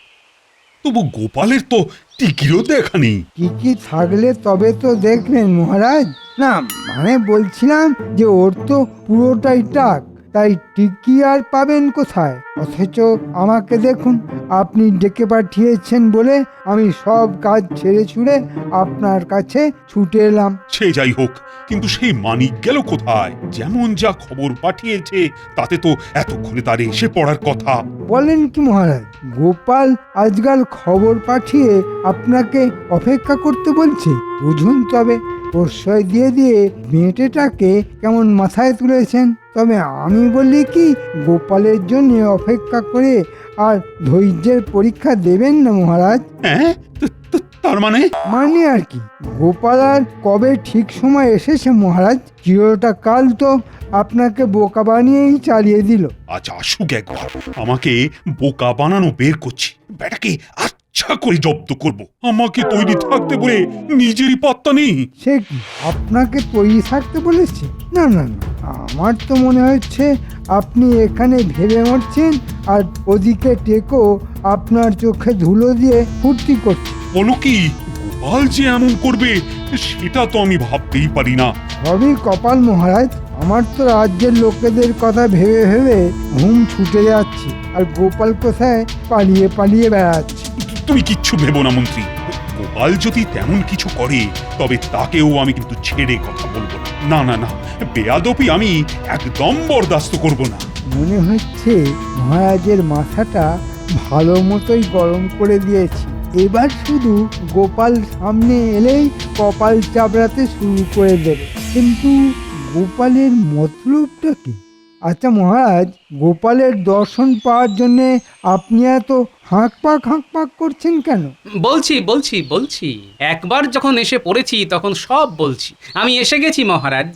তবু গোপালের তো টিকিরও দেখা নেই। টিকি থাকলে তবে তো দেখবেন মহারাজ। না মানে বলছিলাম যে ওর তো পুরোটাই টাক, তাই টিকি আর পাবেন কোথায়? অথচ আমাকে দেখুন, আপনি ডেকে পাঠিয়েছেন বলে আমি সব কাজ ছেড়ে ছুড়ে আপনার কাছে ছুটে এলাম। সে যাই হোক, কিন্তু সেই মানিক গেল কোথায়? যেমন যা খবর পাঠিয়েছে তাতে তো এতক্ষণে তার এসে পড়ার কথা। বলেন কি মহারাজ, গোপাল আজকাল খবর পাঠিয়ে আপনাকে অপেক্ষা করতে বলছে? বুঝুন তবে, প্রশ্রয় দিয়ে মেয়েটাকে কেমন মাথায় তুলেছেন। তবে আমি বলি কি, গোপালের জন্য অপেক্ষা করে আর ধৈর্যের পরীক্ষা দেবেন না মহারাজ। হ্যাঁ, তার মানে আর কি, গোপাল আর কবে ঠিক সময় এসেছে মহারাজ। চিরটা কাল তো আপনাকে বোকা বানিয়েই চালিয়ে দিল। আচ্ছা আসুক একবার, আমাকে বোকা বানানো বের করছি। বেটাকে আচ্ছা করে জব্দ করব। আমাকে তৈরি থাকতে বলে নিজেরই পাত্তা নেই। সে কি আপনাকে তৈরি থাকতে বলেছে? না, আমার তো মনে হচ্ছে আপনি এখানে ভেবে মরছেন আর ওদিকে টেকো আপনার চোখে ধুলো দিয়ে ফুর্তি করছে। বলো কি? গোপাল যে এমন করবে সেটা তো আমি ভাবতেই পারি না। সবই কপাল মহারাজ। আমার তো রাজ্যের লোকেদের কথা ভেবে ভেবে ঘুম ছুটে যাচ্ছে, আর গোপাল কোথায় পালিয়ে পালিয়ে বেড়াচ্ছে। তুমি কিচ্ছু ভেবো না মন্ত্রী, গোপাল যদি তেমন কিছু করে তবে তাকেও আমি কিন্তু ছেড়ে কথা বলবো না। না না না, বেয়াদবি আমি একদম বরদাস্ত করব না। মনে হচ্ছে মহারাজের মাথাটা ভালো মতোই গরম করে দিয়েছি। এবার শুধু গোপাল সামনে এলেই কপাল চাপড়াতে শুরু করে দেবে। কিন্তু গোপালের মতলবটা কি? আচ্ছা মহারাজ, গোপালের দর্শন পাওয়ার জন্যে আপনি এত হাঁক পাক করছেন কেন? বলছি বলছি বলছি, একবার যখন এসে পড়েছি তখন সব বলছি। আমি এসে গেছি মহারাজ।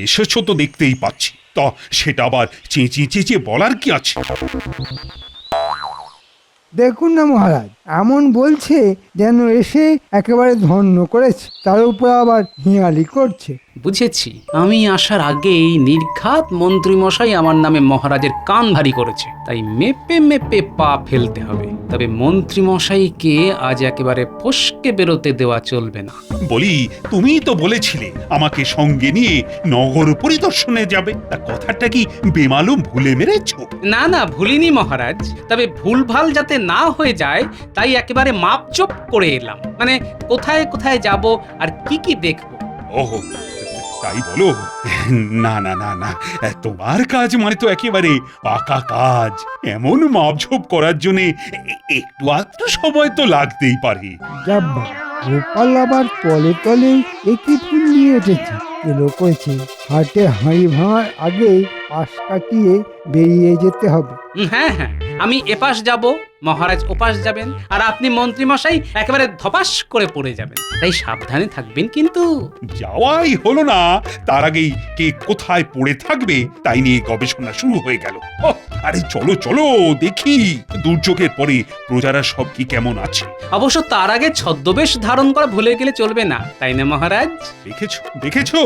এসেছো তো দেখতেই পাচ্ছি, তা সেটা আবার চেঁচিয়ে চেঁচিয়ে বলার কি আছে? দেখুন না মহারাজ, এমন বলছে যেন এসে একেবারে ধন্য করেছে, তার উপর আবার হিয়ালি করছে। বুঝেছি, আমি আসার আগেই নির্ঘাত মন্ত্রীমশাই আমার নামে মহারাজের কান ভারী করেছে, তাই মেপে মেপে পা ফেলতে হবে। তবে মন্ত্রীমশাইকে আজ একেবারে ফসকে বেরোতে দেওয়া চলবে না। বলি, তুমিই তো বলেছিলে আমাকে সঙ্গে নিয়ে নগর পরিদর্শনে যাবে, তা কথাটা কি বেমালুম ভুলে মেরেছো? না না, ভুলিনি মহারাজ, তবে ভুলভাল যাতে না হয়ে যায় তাই একেবারে মাপজোপ করে এলাম। মানে কোথায় কোথায় যাব আর কি কি দেখবো। ওহো, তাই বলো? না না না না, তোমার কাজ মানে তো একেবারে পাকা কাজ। এমন মাপঝোপ করার জন্য একটু আধটু সময় তো লাগতেই পারে। যাব্বা, গোপাল আবার তলে তলে একই ফুল নিয়ে এসেছে। এলো কয়েছে হাটে হাঁড়ি ভাঙার আগে পাশ কাটিয়ে বেরিয়ে যেতে হবে। হ্যাঁ হ্যাঁ, আমি এপাশ যাব, মহারাজ ওপাশ যাবেন, আর আপনি মন্ত্রীমশাই একেবারে ধপাস করে পড়ে যাবেন। তাই সাবধানে থাকবেন কিন্তু। যাওয়াই হলো না, তার আগেই কে কোথায় পড়ে থাকবে তাই নিয়ে গবেষণা শুরু হয়ে গেল। আরে চলো চলো দেখি, দুর্যোগের পরে প্রজারা সব কি কেমন আছে। অবশ্য তার আগে ছদ্মবেশ ধারণ করা ভুলে গেলে চলবে না, তাই না মহারাজ? দেখেছো দেখেছো,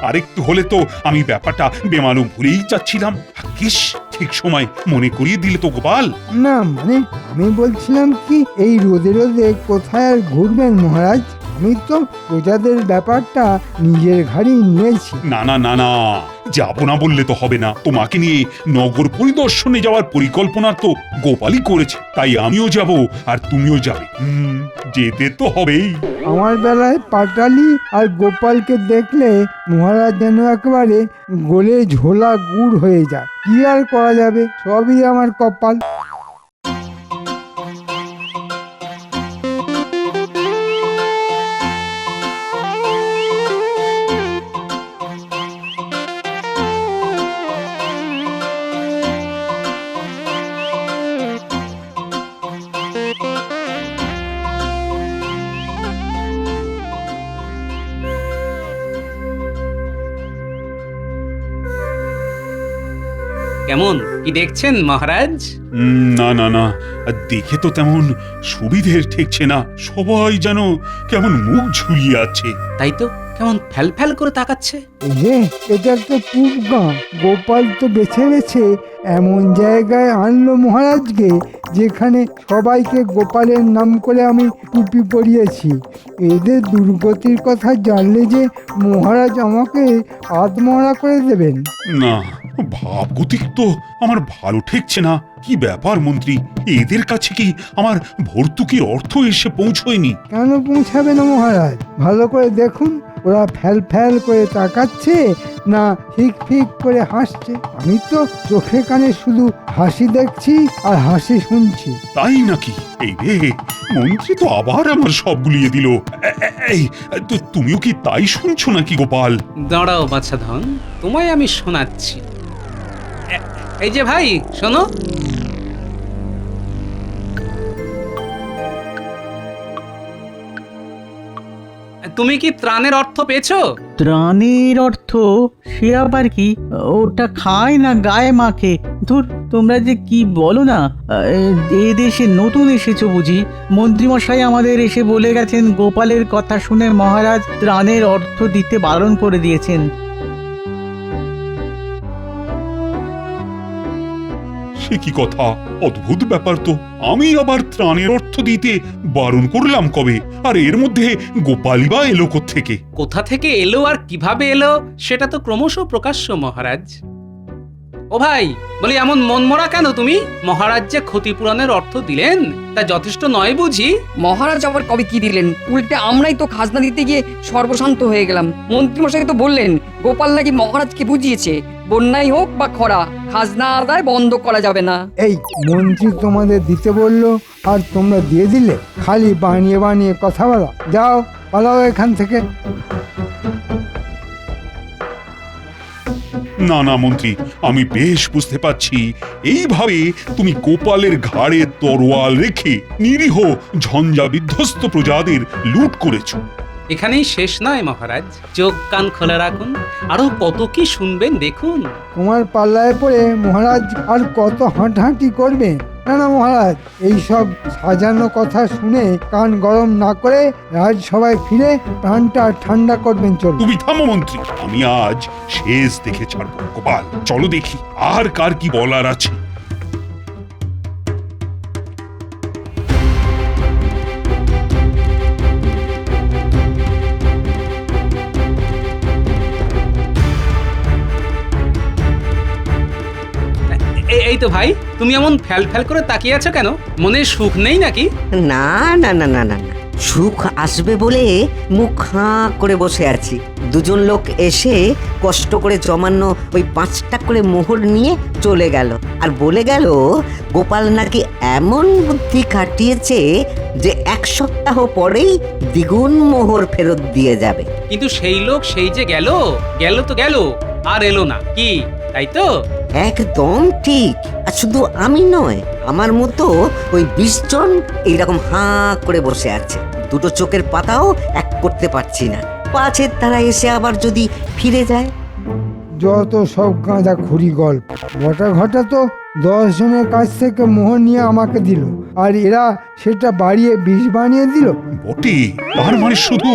আরেকটু হলে তো আমি ব্যাপারটা বেমালুম ভুলেই যাচ্ছিলাম। ভাগ্যিস ঠিক সময় মনে করিয়ে দিলে তো গোপাল। না মানে আমি বলছিলাম কি, এই রোদে রোদে কোথায় আর ঘুরবেন মহারাজ? আমি তো প্রজাদের ব্যাপারটা নিজের ঘাড়েই নিয়েছি। না না না না, যাবো না বললে তো হবে না। তোমাকে নিয়ে নগর পরিদর্শনে যাওয়ার পরিকল্পনা তো গোপালই করেছে, তাই আমিও যাব আর তুমিও যাবে। যেতে তো হবেই। আমার বেলায় পাটালি আর গোপালকে দেখলে মহারাজ যেন একেবারে গোলে ঝোলা গুড় হয়ে যায়। কি আর করা যাবে, সবই আমার কপাল। কেমন কি দেখছেন মহারাজ? না না না, দেখে তো তেমন সুবিধের ঠেকছে না। সবাই যেন কেমন মুখ ঝুলিয়ে আছে। তাই তো, কেমন ফ্যাল ফ্যাল করে তাকাচ্ছে। এই যে এটা একটা পূব গাঁ, গোপাল তো বেছে বেছে এমন জায়গায় আনলো মহারাজকে যেখানে সবাইকে গোপালের নাম করে আমি টুপি পরিয়েছি। এদের দুর্গতির কথা জানলে যে মহারাজ আমাকে আত্মহরা করে দেবেন। না, ভাবগতিক তো আমার ভালো ঠেকছে না। কি ব্যাপার মন্ত্রী, এদের কাছে কি আমার ভর্তুকির অর্থ এসে পৌঁছয়নি? কেন পৌঁছাবে না মহারাজ? ভালো করে দেখুন, ওরা ফ্যাল ফ্যাল করে তাকাচ্ছে না ফিক ফিক করে হাসছে। আমি তো চোখে কানে শুধু হাসি দেখছি আর হাসি শুনছি। তাই নাকি? এই রে, মন্ত্রী তো আবার আমার সব গুলিয়ে দিল। এই তুমিও কি তাই শুনছো নাকি গোপাল? দাঁড়াও বাছাধন, তোমায় আমি শোনাচ্ছি। এই যে ভাই শোনো, তুমি কি ত্রাণের অর্থ পেয়েছো? ত্রাণের অর্থ? সে আবার কি? ওটা খায় না গায়ে মাখে। ধুর, তোমরা যে কি বলো না। এ দেশে নতুন এসেছো বুঝি? মন্ত্রীমশাই আমাদের এসে বলে গেছেন গোপালের কথা শুনে মহারাজ ত্রাণের অর্থ দিতে বারণ করে দিয়েছেন। সে কি কথা, অদ্ভুত ব্যাপার তো। আমি আবার ত্রাণের অর্থ দিতে বারণ করলাম কবে, আর এর মধ্যে গোপালই বা এলো কোত্থেকে? কোথা থেকে এলো আর কিভাবে এলো সেটা তো ক্রমশ প্রকাশ্য মহারাজ। ও ভাই, বলি এমন মনমরা কেন তুমি? মহারাজ যে ক্ষতিপূরণের অর্থ দিলেন তা যথেষ্ট নয় বুঝি? মহারাজ আবার কবে কি দিলেন? উল্টে আমরাই তো খাজনা দিতে গিয়ে সর্বশান্ত হয়ে গেলাম। মন্ত্রীমশাই তো বললেন গোপাল নাকি মহারাজকে বুঝিয়েছে বন্যাই হোক বা খরা, খাজনা আদায় বন্ধ করা যাবে না। এই মন্ত্রী তোমাদের দিতে বললো আর তোমরা দিয়ে দিলে? খালি বানিয়ে বানিয়ে কথা বলা। যাও, পালাও এখান থেকে। না না মন্ত্রী, আমি বেশ বুঝতে পারছি এইভাবে তুমি গোপালের ঘাড়ে তরোয়াল রেখে নিরীহ ঝঞ্ঝা বিধ্বস্ত প্রজাদের লুট করেছো। এখানেই শেষ নয় মহারাজ, চোখ কান খোলা রাখুন, আরো কত কি শুনবেন দেখুন। তোমার পাল্লায় পড়ে মহারাজ আর কত হাঁটাহাঁটি করবে? না না মহারাজ, এইসব সাজানো কথা শুনে কান গরম না করে রাজসভায় ফিরে প্রাণটা ঠান্ডা করবেন। চলো। তুমি থামো মন্ত্রী, আমি আজ শেষ দেখে ছাড়বো। গোপাল, চলো দেখি আর কার কি বলার আছে। এই তো ভাই, তুমি এমন ফ্যাল ফ্যাল করে তাকিয়ে আছো কেন? মনে সুখ নেই নাকি? না না না না না না, সুখ আসবে বলে মুখ হাঁ করে বসে আছি। দুজন লোক এসে কষ্ট করে জমানো ওই 5টা করে মোহর নিয়ে চলে গেল, আর বলে গেল গোপাল নাকি এমন বুদ্ধি খাটিয়েছে যে 1 সপ্তাহ পরেই দ্বিগুণ মোহর ফেরত দিয়ে যাবে। কিন্তু সেই লোক সেই যে গেল, গেল তো গেল, আর এলো না, কি তাই তো? একদম ঠিক। আর শুধু আমি নয়, আমার মতো ওই 20 জন এইরকম হাঁ করে বসে আছে। দুটো চোখের পাতাও এক করতে পারছি না, পাছের তারা এসে আবার যদি ফিরে যায়। যত সব গাঁদা খুরি গল্প। বটা ঘটা তো 10 জনের কাছ থেকে মোহর নিয়ে আমাকে দিল, আর এরা সেটা বাড়িয়ে 20 বানিয়ে দিল। বটে, তার মানে শুধু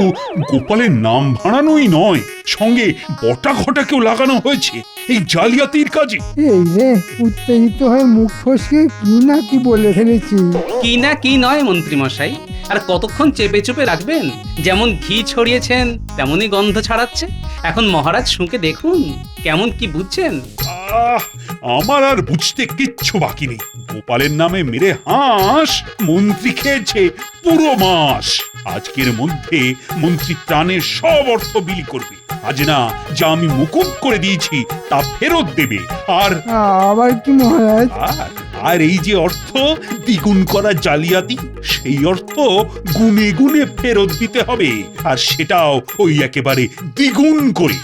গোপালের নাম ভাড়ানোই নয়, সঙ্গে বটা ঘটাকেও লাগানো হয়েছে এই জালিয়াতির কাজে। এই রে, উত্তেজিত হয়ে মুখ ফসকে কি না কি বলে ফেলেছি। কি না কি নয় মন্ত্রী মশাই, আর কতক্ষণ চেপে চুপে রাখবেন? যেমন ঘি ছড়িয়েছেন তেমনই গন্ধ ছড়াচ্ছে। এখন মহারাজ শুঁকে দেখুন কেমন কি বুঝছেন। আমার আর বুঝতে কিচ্ছু বাকি নেই। গোপালের নামে মেরে হাঁস মন্ত্রী খেয়েছে পুরো মাস। আজকের মধ্যে মন্ত্রী ত্রাণের সব অর্থ বিলি করবে। আজ না যা আমি মুকুব করে দিয়েছি তা ফেরত দেবে। আর আবার কি মহারাজ? আর এই যে অর্থ দ্বিগুণ করা জালিয়াতি, সেই অর্থ গুনে গুনে ফেরত দিতে হবে, আর সেটাও ওই একেবারে দ্বিগুণ করে।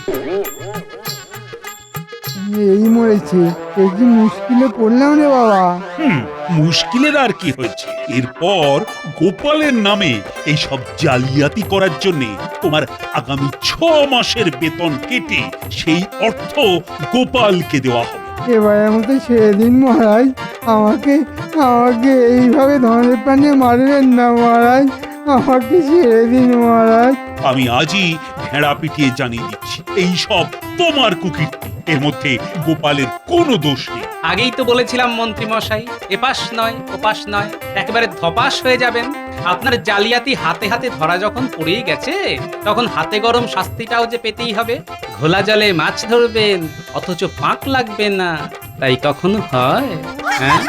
এই মরেছে, এই কি মুশকিলে পড়লাম রে বাবা। মুশকিলের আর কি হয়েছে? এরপর গোপালের নামে এই সব জালিয়াতি করার জন্য তোমার আগামী 6 মাসের বেতন কেটে সেই অর্থ গোপালকে দেওয়া হবে। এবারের মতো ছেড়ে দিন মহারাজ, আমাকে আমাকে এইভাবে ধনের প্রাণে মারবেন না মহারাজ, আমাকে ছেড়ে দিন মহারাজ। আমি আজই ভেড়া পিটিয়ে জানিয়ে দিচ্ছি, এই সব তোমার কুকীর্তি। এর মধ্যে গোপালের কোনো দোষ নেই। আগেই তো বলেছিলাম মন্ত্রী মশাই, এপাশ নয় ওপাশ নয়, একেবারে ধপাস হয়ে যাবেন। আপনার জালিয়াতি হাতে হাতে ধরা যখন পড়েই গেছে, তখন হাতে গরম শাস্তিটাও যে পেতেই হবে। ঘোলা জলে মাছ ধরবেন অথচ পাক লাগবে না, তাই কখনো হয়? হ্যাঁ।